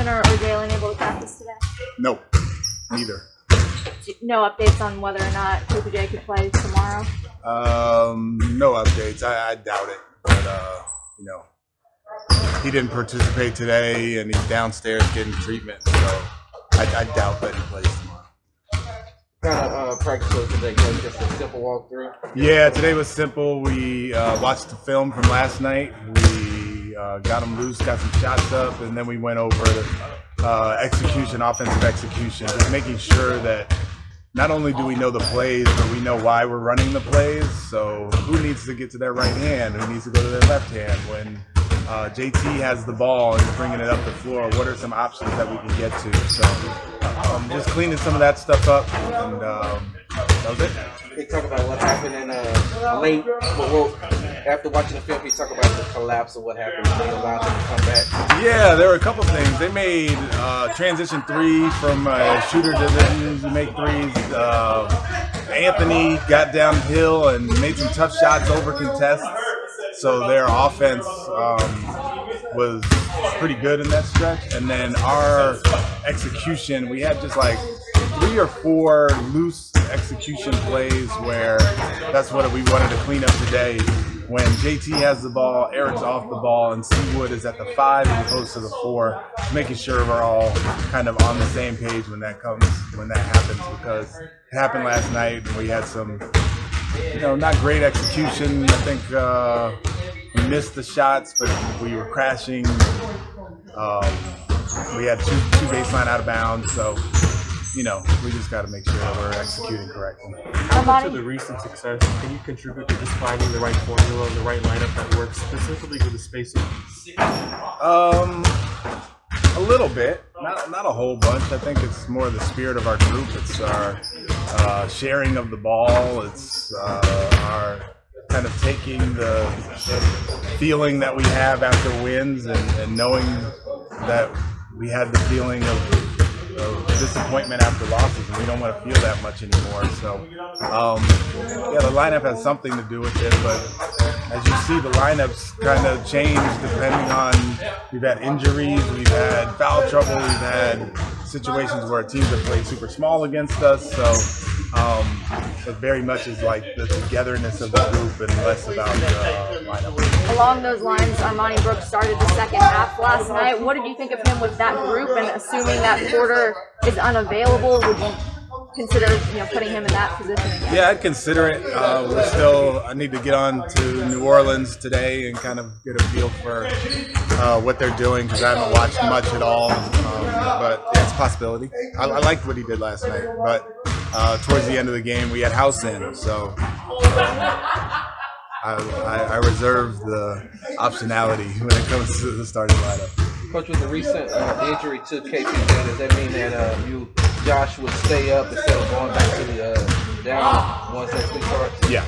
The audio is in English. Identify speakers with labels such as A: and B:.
A: Griffin or Jalen able to practice today?
B: No, neither.
A: No updates on whether or not J could play tomorrow?
B: No updates. I doubt it. But, you know, he didn't participate today, and he's downstairs getting treatment. So I doubt that he plays tomorrow.
C: Kind of practice was today, Coach? Just a simple walkthrough?
B: Yeah, today was simple. We watched the film from last night. We got him loose, got some shots up, and then we went over the execution, offensive execution, just making sure that not only do we know the plays, but we know why we're running the plays. So who needs to get to their right hand? Who needs to go to their left hand? When JT has the ball and he's bringing it up the floor, what are some options that we can get to? So just cleaning some of that stuff up, and that was it.
C: Can you talk about what happened in late? Well, after watching the film, can you talk about the collapse of what happened and they allowed them to come back?
B: Yeah, there were a couple things. They made transition three from shooter divisions. You make threes. Anthony got downhill and made some tough shots over contests. So their offense was pretty good in that stretch. And then our execution, we had just like 3 or 4 loose execution plays where that's what we wanted to clean up today. When JT has the ball, Eric's off the ball, and Seawood is at the 5 as opposed to the 4, making sure we're all kind of on the same page when that happens, because it happened last night and we had some, not great execution. I think we missed the shots, but we were crashing. We had two baseline out of bounds, so we just got to make sure that we're executing correctly.
D: How much of the recent success can you contribute to just finding the right formula and the right lineup that works, specifically with the spacing?
B: A little bit, not a whole bunch. I think it's more the spirit of our group. It's our sharing of the ball. It's our kind of taking the feeling that we have after wins and knowing that we had the feeling of disappointment after losses, and we don't want to feel that much anymore. So, the lineup has something to do with it, but as you see, the lineups kind of change depending on, we've had injuries, we've had foul trouble, we've had situations where teams have played super small against us. So it very much is like the togetherness of the group and less about the lineup.
A: Along those lines, Armoni Brooks started the second half last night. What did you think of him with that group? And assuming that Porter is unavailable, would you consider putting him in that position again?
B: Yeah, I'd consider it. I need to get on to New Orleans today and kind of get a feel for what they're doing, because I haven't watched much at all. But yeah, it's a possibility. I liked what he did last night, but towards the end of the game, we had House in, so I reserve the optionality when it comes to the starting lineup.
C: Coach, with the recent injury to KPJ, does that mean that Josh would stay up instead of going back to the down once that starts?
B: Yeah.